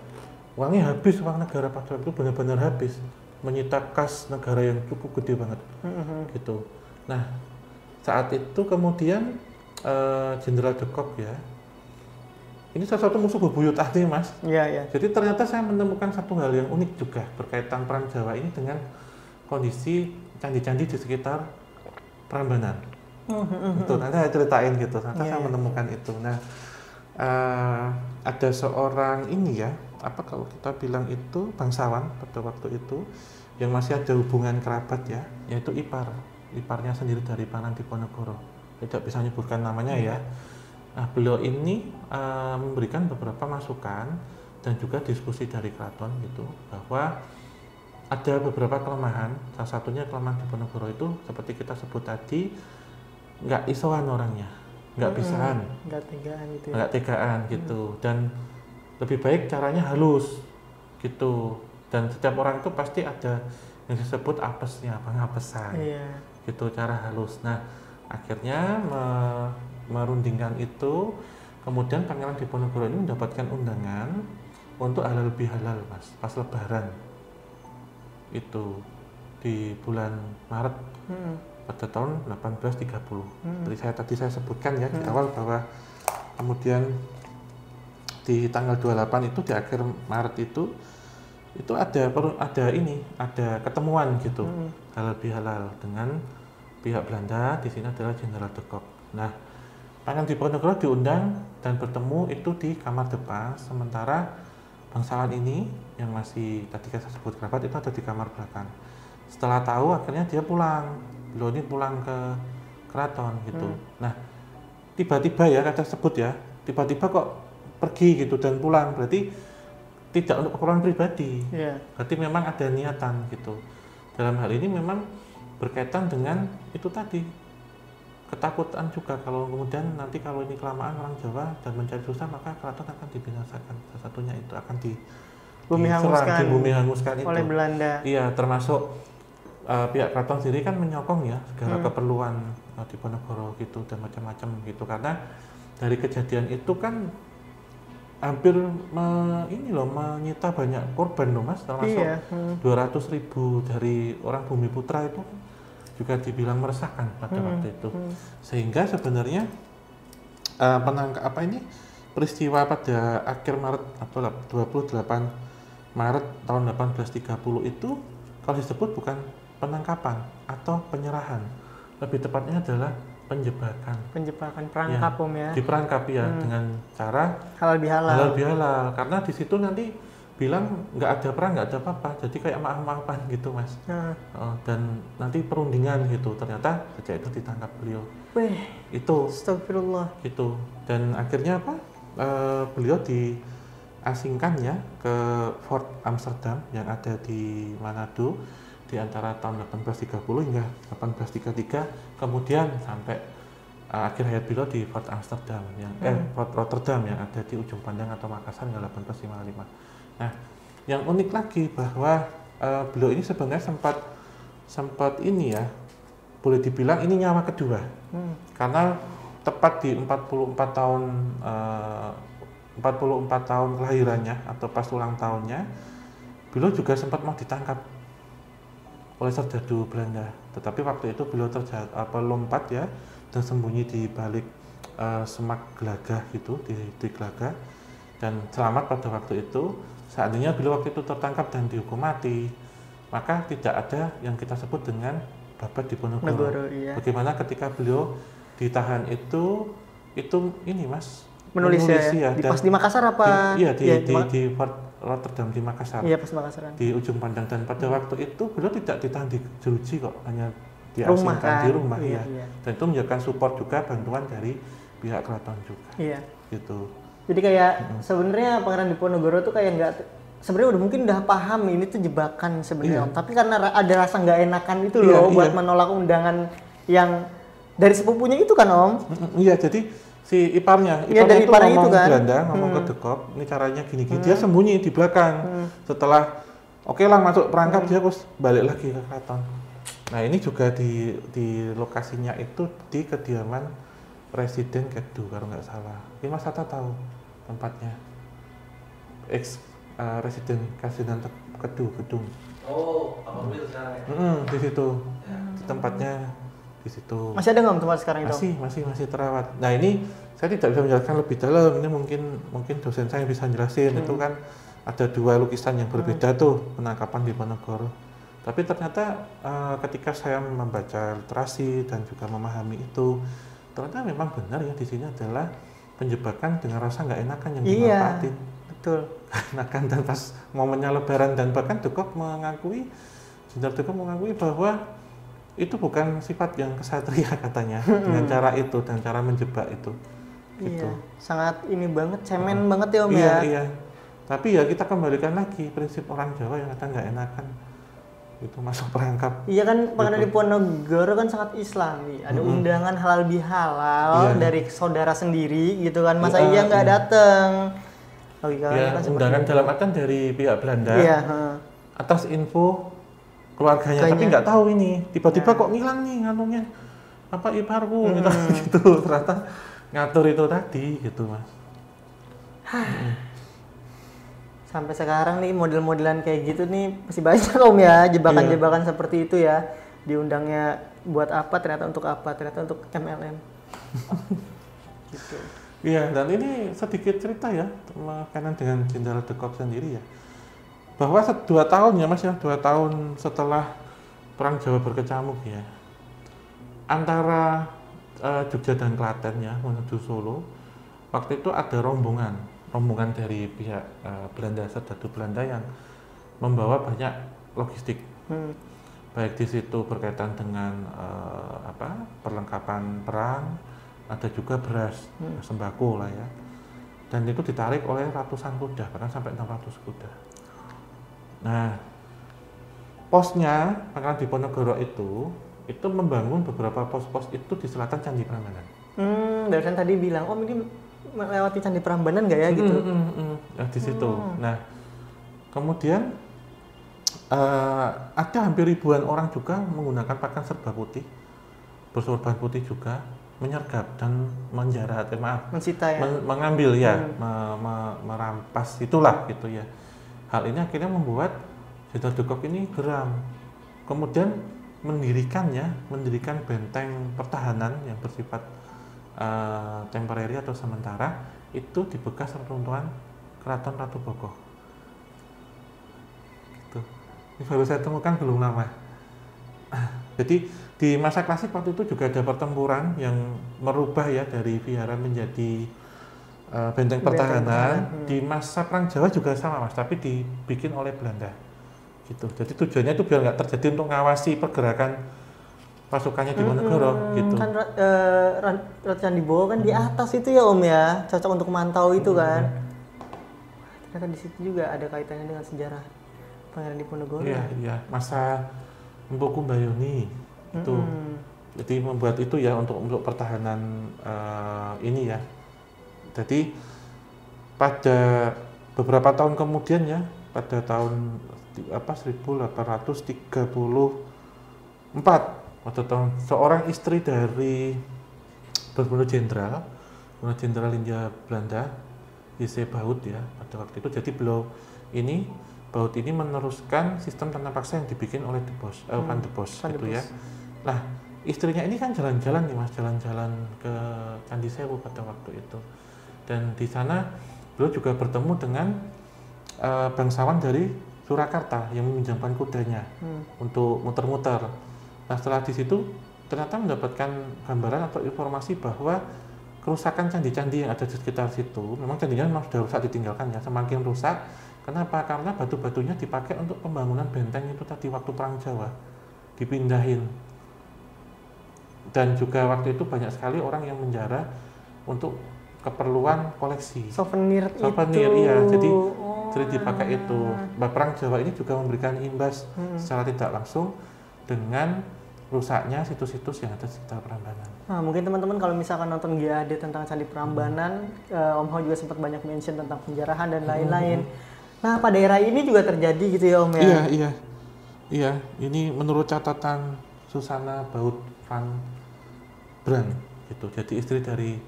Uangnya habis, uang negara pada waktu itu benar-benar habis, menyita kas negara yang cukup gede banget, gitu. Nah saat itu kemudian Jenderal de Kock ya, ini salah satu musuh bebuyutan nih Mas. Iya. Jadi ternyata saya menemukan satu hal yang unik juga berkaitan peran Jawa ini dengan kondisi candi-candi di sekitar Prambanan. Itu nanti saya ceritain gitu, ternyata saya menemukan itu. Nah ada seorang ini ya, apa kalau kita bilang itu bangsawan pada waktu itu yang masih ada hubungan kerabat ya, yaitu iparnya sendiri dari Pangeran Diponegoro, tidak bisa menyebutkan namanya ya. Nah, beliau ini memberikan beberapa masukan dan juga diskusi dari keraton gitu bahwa ada beberapa kelemahan. Salah satunya kelemahan Diponegoro itu seperti kita sebut tadi, nggak isoan orangnya, nggak bisaan, nggak tegaan gitu ya. nggak tegaan gitu, dan lebih baik caranya halus gitu. Dan setiap orang itu pasti ada yang disebut apesnya, pengapesan gitu, cara halus. Nah, akhirnya merundingkan itu, kemudian Pangeran Diponegoro ini mendapatkan undangan untuk halal bihalal mas, pas lebaran itu di bulan Maret pada tahun 1830. Tadi saya sebutkan ya di awal bahwa kemudian di tanggal 28 itu, di akhir Maret itu ada ketemuan gitu, halal bihalal dengan pihak Belanda. Di sini adalah Jenderal de Kock. Nah, Pangeran Diponegoro diundang dan bertemu itu di kamar depan, sementara bangsawan ini yang masih tadi saya sebut kerabat itu ada di kamar belakang. Setelah tahu, akhirnya dia pulang. Beliau ini pulang ke keraton gitu. Nah, tiba-tiba ya, kata sebut ya, tiba-tiba kok pergi gitu dan pulang, berarti tidak untuk keperluan pribadi. Berarti memang ada niatan gitu. Dalam hal ini memang berkaitan dengan itu tadi, ketakutan juga kalau kemudian nanti kalau ini kelamaan orang Jawa dan mencari susah, maka keraton akan dibinasakan. Salah satunya itu akan bumi hanguskan itu oleh Belanda. Iya, termasuk pihak keraton sendiri kan menyokong ya segala keperluan Diponegoro gitu dan macam-macam gitu, karena dari kejadian itu kan hampir menyita banyak korban loh mas, termasuk 200.000 dari orang Bumi Putra itu juga dibilang meresahkan pada waktu itu. Sehingga sebenarnya peristiwa pada akhir Maret atau 28 Maret tahun 1830 itu kalau disebut bukan penangkapan atau penyerahan, lebih tepatnya adalah penjebakan perangkap ya, diperangkap ya dengan cara halal bihalal, karena di situ nanti bilang nggak ada perang, nggak ada apa-apa, jadi kayak maaf-maafan gitu mas. Dan nanti perundingan gitu, ternyata sejak itu ditangkap beliau. Itu astagfirullah gitu, dan akhirnya beliau diasingkan ya ke Fort Amsterdam yang ada di Manado di antara tahun 1830 hingga 1833, kemudian sampai akhir hayat beliau di Fort Amsterdam Fort Rotterdam yang ada di ujung pandang atau Makassar hingga 1855. Nah, yang unik lagi bahwa beliau ini sebenarnya sempat ini ya, boleh dibilang ini nyawa kedua, karena tepat di 44 tahun kelahirannya atau pas ulang tahunnya, beliau juga sempat mau ditangkap oleh serdadu Belanda, tetapi waktu itu beliau lompat ya dan sembunyi di balik semak gelagah gitu, di gelagah, dan selamat pada waktu itu. Seandainya beliau waktu itu tertangkap dan dihukum mati, maka tidak ada yang kita sebut dengan Babat Diponegoro. Bagaimana ketika beliau ditahan itu ini mas, menulis ya, pas di Makassar apa? Di Fort Rotterdam di Makassar. Iya, pas Makassar. Di ujung pandang, dan pada waktu itu beliau tidak ditahan di jeruji kok, hanya diasingkan di rumah ya. Dan itu menjadikan support juga, bantuan dari pihak keraton juga. Gitu. Jadi kayak sebenarnya Pangeran Diponegoro tuh kayak sebenarnya udah paham ini tuh jebakan sebenarnya, tapi karena ada rasa nggak enakan itu loh buat menolak undangan yang dari sepupunya itu kan Om. Iya, jadi si iparnya itu ngomong kan? Belanda, ngomong ke de Kock, ini caranya gini-gini, dia sembunyi di belakang. Setelah oke lah masuk perangkap, dia terus balik lagi ke keraton. Nah, ini juga di lokasinya itu di kediaman Presiden Kedu kalau nggak salah. Ini Mas Hatta tahu tempatnya, Residen Kasinan Kedu, Gedung. Apabila sekarang. Di situ, tempatnya di situ. Masih ada nggak tempat sekarang itu? Masih terawat. Nah, ini saya tidak bisa menjelaskan lebih dalam. Ini mungkin dosen saya bisa jelasin. Itu kan ada dua lukisan yang berbeda tuh, penangkapan Diponegoro. Tapi ternyata ketika saya membaca literasi dan juga memahami itu, ternyata memang benar ya, di sini adalah penjebakan dengan rasa nggak enakan yang dimanfaatin. Betul. Enakan, dan pas momennya lebaran, dan bahkan de Kock mengakui, Jenderal de Kock mengakui bahwa itu bukan sifat yang kesatria katanya dengan cara itu dan cara menjebak itu. Gitu. Iya, sangat ini banget, cemen banget ya Om Iya, ya. iya. Tapi ya kita kembalikan lagi prinsip orang Jawa yang kadang nggak enakan itu masuk perangkap. Iya kan Pangeran Gitu. Diponegoro kan sangat Islami. Ada undangan halal bihalal Iya. dari saudara sendiri gitu kan. Masa Iya, iya nggak iya. dateng? Logika Ya, kan seperti undangan itu. dalam artian dari pihak Belanda Iya, atas info keluarganya, tapi Keluarganya. nggak tahu ini. Tiba-tiba Nah. kok ngilang nih nganunya apa iparku gitu ternyata ngatur itu tadi gitu Mas. Sampai sekarang nih model-modelan kayak gitu nih masih banyak Om ya, jebakan-jebakan seperti itu ya. Diundangnya buat apa, ternyata untuk apa, ternyata untuk MLM. Gitu. Iya, dan ini sedikit cerita ya berkaitan dengan Jenderal de Kock sendiri ya. Bahwa 2 tahun ya Mas ya, 2 tahun setelah Perang Jawa berkecamuk ya. Antara Jogja dan Klaten ya menuju Solo, waktu itu ada rombongan dari pihak Belanda, Serdadu Belanda yang membawa banyak logistik. Baik di situ berkaitan dengan perlengkapan perang, ada juga beras, sembako lah ya. Dan itu ditarik oleh ratusan kuda, bahkan sampai 600 kuda. Nah, posnya Pangeran Diponegoro itu membangun beberapa pos-pos itu di selatan Candi Prambanan. Barusan tadi bilang, Om ini melewati Candi Prambanan nggak ya gitu? Nah, di situ. Nah, kemudian ada hampir ribuan orang juga menggunakan pakaian serba putih, bersorban putih juga, menyergap dan menjara, Mensita ya? mengambil ya, merampas itulah gitu ya. Hal ini akhirnya membuat Jenderal de Kock ini geram. Kemudian mendirikan benteng pertahanan yang bersifat temporary atau sementara itu di bekas reruntuhan Keraton Ratu Boko. Gitu. Ini baru saya temukan belum lama. Jadi di masa klasik waktu itu juga ada pertempuran yang merubah ya dari vihara menjadi benteng pertahanan. Di masa Perang Jawa juga sama Mas, tapi dibikin oleh Belanda. Gitu. Jadi tujuannya itu biar nggak terjadi untuk ngawasi pergerakan pasukannya Diponegoro gitu. Kan Ratu Candi Boko kan di atas itu ya Om ya, cocok untuk memantau itu kan. Ternyata di situ juga ada kaitannya dengan sejarah Pangeran Diponegoro. Iya, masa Empu Kumbayoni itu. Jadi membuat itu ya untuk pertahanan ini ya. Jadi pada beberapa tahun kemudian ya, pada tahun 1834 waktu tahun seorang istri dari Gubernur Jenderal Hindia Belanda J.C. Baut ya pada waktu itu. Jadi Baut ini meneruskan sistem tanam paksa yang dibikin oleh Van de Bos gitu ya. Nah, istrinya ini kan jalan-jalan nih Mas, jalan-jalan ke Candi Sewu pada waktu itu. Dan di sana beliau juga bertemu dengan bangsawan dari Surakarta yang meminjamkan kudanya untuk muter-muter. Nah, setelah di situ ternyata mendapatkan gambaran atau informasi bahwa kerusakan candi-candi yang ada di sekitar situ, memang candinya memang sudah rusak ditinggalkan ya, semakin rusak. Kenapa? Karena batu-batunya dipakai untuk pembangunan benteng itu tadi waktu Perang Jawa, dipindahin. Dan juga waktu itu banyak sekali orang yang menjara untuk keperluan koleksi. Souvenir itu. Iya, jadi dipakai itu. Perang Jawa ini juga memberikan imbas secara tidak langsung dengan rusaknya situs-situs yang ada di sekitar Prambanan. Nah, mungkin teman-teman kalau misalkan nonton GAD tentang Candi Prambanan, Om Ho juga sempat banyak mention tentang penjarahan dan lain-lain. Nah, pada era ini juga terjadi gitu ya Om ya? Iya. Ini menurut catatan Susana Baut van Brand gitu. Jadi istri dari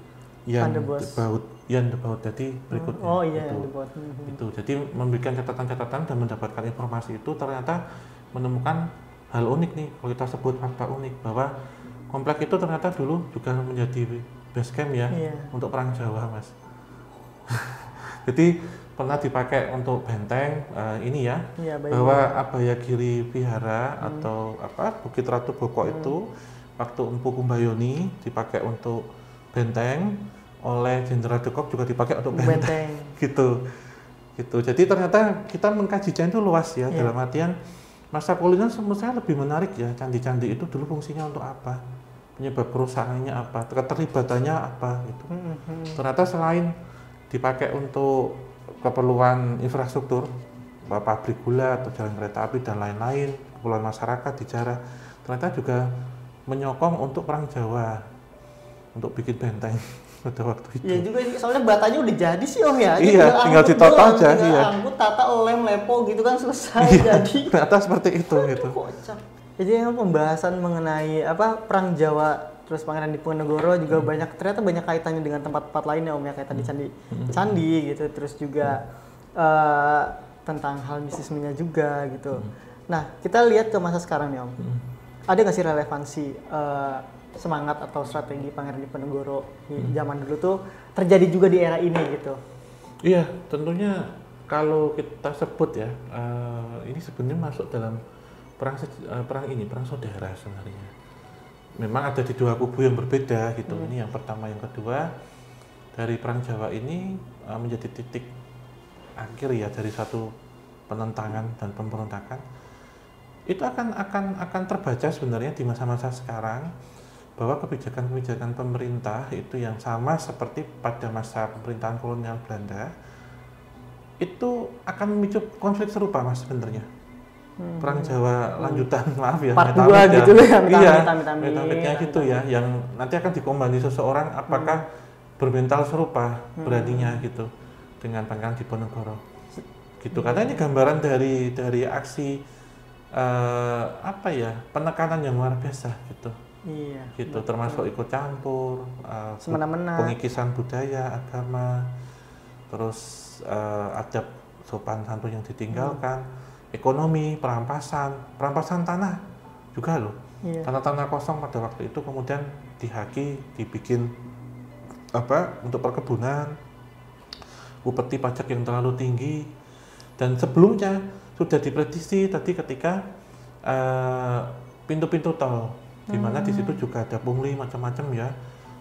Jan de Baut jadi berikutnya. Oh iya, Jan de Baut. Itu. Jadi memberikan catatan-catatan dan mendapatkan informasi itu ternyata menemukan hal unik nih, kalau kita sebut fakta unik bahwa komplek itu ternyata dulu juga menjadi base camp ya untuk Perang Jawa Mas. Jadi pernah dipakai untuk benteng ini ya, bahwa Abayagiri Vihara atau Bukit Ratu Boko itu waktu Empu Kumbayoni dipakai untuk benteng, oleh Jenderal de Kock juga dipakai untuk benteng. gitu. Jadi ternyata kita mengkajinya itu luas ya, dalam artian masa kuliner menurut saya lebih menarik ya. Candi-candi itu dulu fungsinya untuk apa, penyebab kerusakannya apa, keterlibatannya apa gitu. Ternyata selain dipakai untuk keperluan infrastruktur, pabrik gula atau jalan kereta api dan lain-lain, keperluan masyarakat dijarah, ternyata juga menyokong untuk perang Jawa, untuk bikin benteng pada waktu itu. Iya juga, soalnya batanya udah jadi sih Om ya. Iya, tinggal ditata aja. Iya. Angkut, tata, lem, lepo gitu kan selesai jadi. Ternyata seperti itu gitu. Kocak. Jadi yang pembahasan mengenai perang Jawa terus Pangeran Diponegoro juga ternyata banyak kaitannya dengan tempat-tempat lainnya Om ya, kayak tadi candi gitu, terus juga tentang hal mistisnya juga gitu. Nah, kita lihat ke masa sekarang nih Om. Ada nggak sih relevansi semangat atau strategi Pangeran Diponegoro di zaman dulu tuh terjadi juga di era ini gitu? Iya, tentunya kalau kita sebut ya, ini sebenarnya masuk dalam perang saudara sebenarnya. Memang ada di dua kubu yang berbeda gitu. Ini yang pertama, yang kedua dari perang Jawa ini menjadi titik akhir ya dari satu penentangan dan pemberontakan. Itu akan terbaca sebenarnya di masa-masa sekarang bahwa kebijakan-kebijakan pemerintah itu yang sama seperti pada masa pemerintahan kolonial Belanda itu akan memicu konflik serupa Mas sebenarnya. Perang Jawa lanjutan, maaf ya, part 2 gitu loh ya, metamitnya gitu ya, yang nanti akan dikomandi seseorang apakah bermental serupa beraninya gitu dengan Pangeran Diponegoro gitu. Karena ini gambaran dari aksi penekanan yang luar biasa gitu. Iya. Gitu, termasuk ikut campur, semena-mena, pengikisan budaya, agama, terus adab sopan santun yang ditinggalkan, ekonomi, perampasan tanah juga loh. Iya. Tanah-tanah kosong pada waktu itu kemudian dihaki, dibikin untuk perkebunan, upeti pajak yang terlalu tinggi, dan sebelumnya sudah diprediksi tadi ketika pintu-pintu tol, di mana di situ juga ada pungli macam-macam ya,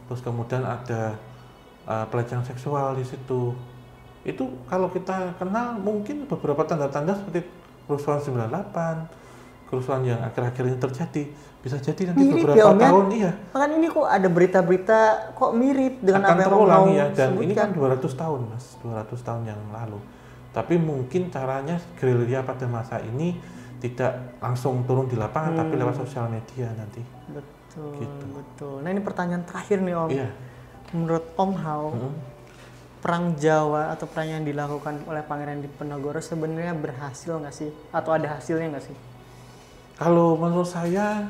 terus kemudian ada pelecehan seksual di situ. Itu kalau kita kenal mungkin beberapa tanda-tanda seperti kerusuhan 98, kerusuhan yang akhir-akhir ini terjadi, bisa jadi nanti mirip beberapa ya, tahun iya. Kan ini kok ada berita-berita kok mirip dengan akan apa yang terulang mau ya, dan sebutkan. ini kan 200 tahun Mas, 200 tahun yang lalu. Tapi mungkin caranya gerilya pada masa ini tidak langsung turun di lapangan, tapi lewat sosial media nanti. Betul, gitu. Betul. Nah ini pertanyaan terakhir nih Om. Iya. Menurut Om Hao, perang Jawa atau perang yang dilakukan oleh Pangeran Diponegoro sebenarnya berhasil nggak sih? Atau ada hasilnya nggak sih? Kalau menurut saya,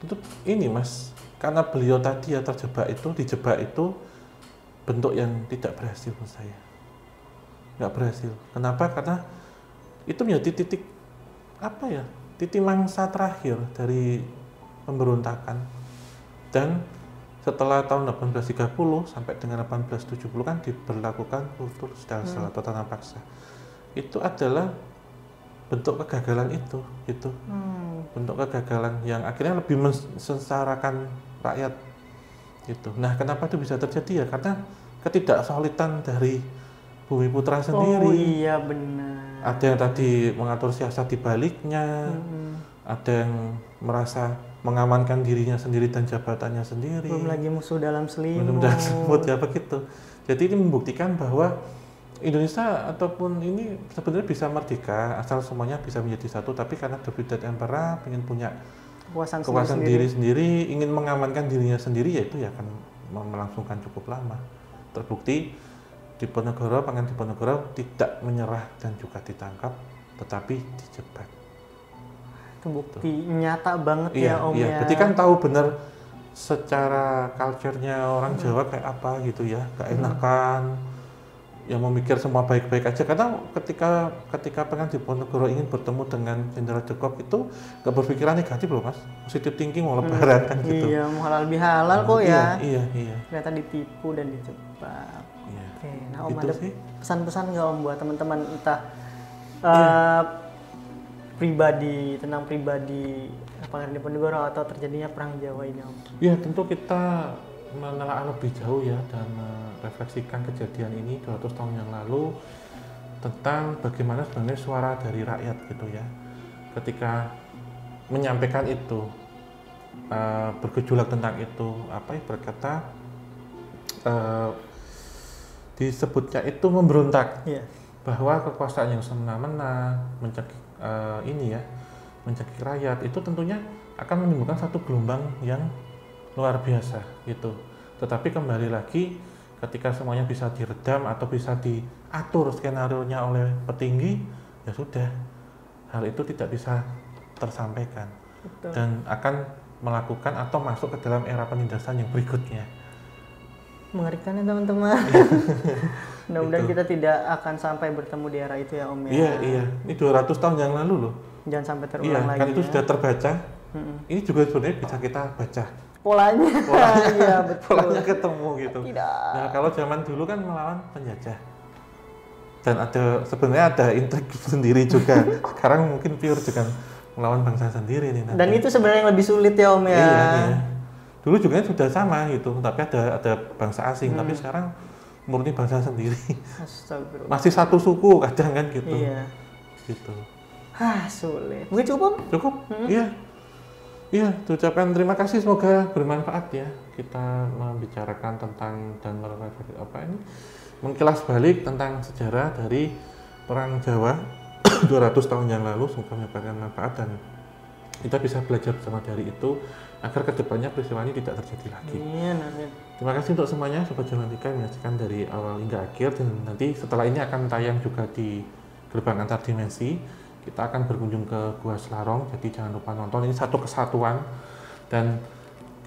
itu ini Mas, karena beliau tadi ya dijebak itu bentuk yang tidak berhasil menurut saya. Nggak berhasil. Kenapa? Karena itu menjadi titik mangsa terakhir dari pemberontakan. Dan setelah tahun 1830 sampai dengan 1870 kan diberlakukan kultur stelsel atau tanah paksa. Itu adalah bentuk kegagalan itu, gitu. Bentuk kegagalan yang akhirnya lebih mensensarakan rakyat, gitu. Nah, kenapa itu bisa terjadi ya? Karena ketidaksolidan dari Bumiputra sendiri. Oh iya benar. Ada yang tadi mengatur siasat di baliknya, ada yang merasa mengamankan dirinya sendiri dan jabatannya sendiri. Belum lagi musuh dalam selimut. Belum dalam selimut ya begitu. Jadi ini membuktikan bahwa Indonesia ataupun ini sebenarnya bisa merdeka asal semuanya bisa menjadi satu, tapi karena The British Emperor ingin punya kekuasaan diri sendiri, ingin mengamankan dirinya sendiri, yaitu ya akan melangsungkan cukup lama. Terbukti Pangeran Diponegoro tidak menyerah dan juga ditangkap, tetapi dijebak. Itu bukti nyata banget ya Om ya. Berarti kan tahu benar secara culture-nya orang Jawa kayak apa gitu ya, keenakan, yang memikir semua baik-baik aja. Karena ketika Pangeran Diponegoro ingin bertemu dengan Jenderal de Kock itu nggak berpikiran negatif loh Mas, positive thinking mau lebaran kan gitu. Iya, mau halal bihalal kok ya. Iya. Ternyata ditipu dan dijebak. Iya. Oke, nah Om Itu ada sih. pesan-pesan nggak Om buat teman-teman entah pribadi Pangeran Diponegoro atau terjadinya perang Jawa ini Om? Ya tentu kita menelaah lebih jauh ya dan merefleksikan kejadian ini 200 tahun yang lalu tentang bagaimana sebenarnya suara dari rakyat gitu ya. ketika menyampaikan itu, bergejolak tentang itu, berkata disebutnya itu memberontak, bahwa kekuasaan yang semena-mena mencekik mencekik rakyat itu tentunya akan menimbulkan satu gelombang yang luar biasa gitu. Tetapi kembali lagi ketika semuanya bisa diredam atau bisa diatur skenarionya oleh petinggi, ya sudah, hal itu tidak bisa tersampaikan. Betul. Dan akan melakukan atau masuk ke dalam era penindasan yang berikutnya. Mengerikan ya teman-teman. Mudah-mudahan kita tidak akan sampai bertemu di era itu ya Om ya. Iya. Ini 200 tahun yang lalu loh. Jangan sampai terulang lagi. Kan itu sudah terbaca. Ini juga sebenarnya bisa kita baca. Polanya. Iya, betul. Polanya ketemu gitu. Tidak. Nah, kalau zaman dulu kan melawan penjajah. Dan sebenarnya ada intrik sendiri juga. Sekarang mungkin pure juga melawan bangsa sendiri nih. Dan itu sebenarnya yang lebih sulit ya Om ya. Iya. Dulu juga sudah sama gitu, tapi ada bangsa asing, tapi sekarang murni bangsa sendiri. Astagfirullah. Masih satu suku kadang kan gitu. Iya. Gitu. Sulit. Mungkin cukup? Cukup. Iya. Iya, ucapkan terima kasih, semoga bermanfaat ya. Kita membicarakan tentang dan mengkilas balik tentang sejarah dari Perang Jawa 200 tahun yang lalu, semoga mendapatkan manfaat dan kita bisa belajar bersama dari itu agar kedepannya peristiwa ini tidak terjadi lagi. Amin. Terima kasih untuk semuanya, Sobat Jalan 3 yang menyaksikan dari awal hingga akhir, dan nanti setelah ini akan tayang juga di Gerbang Antar Dimensi. Kita akan berkunjung ke Gua Selarong, jadi jangan lupa nonton, ini satu kesatuan. Dan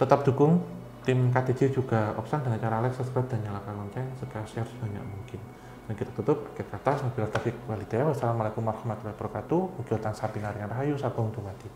tetap dukung tim KTJ juga Opsan dengan cara like, subscribe, dan nyalakan lonceng, serta share sebanyak mungkin. Dan kita tutup pakai kata wassalamualaikum warahmatullahi wabarakatuh. Mugi tansah pinaringan rahayu saha dumadi.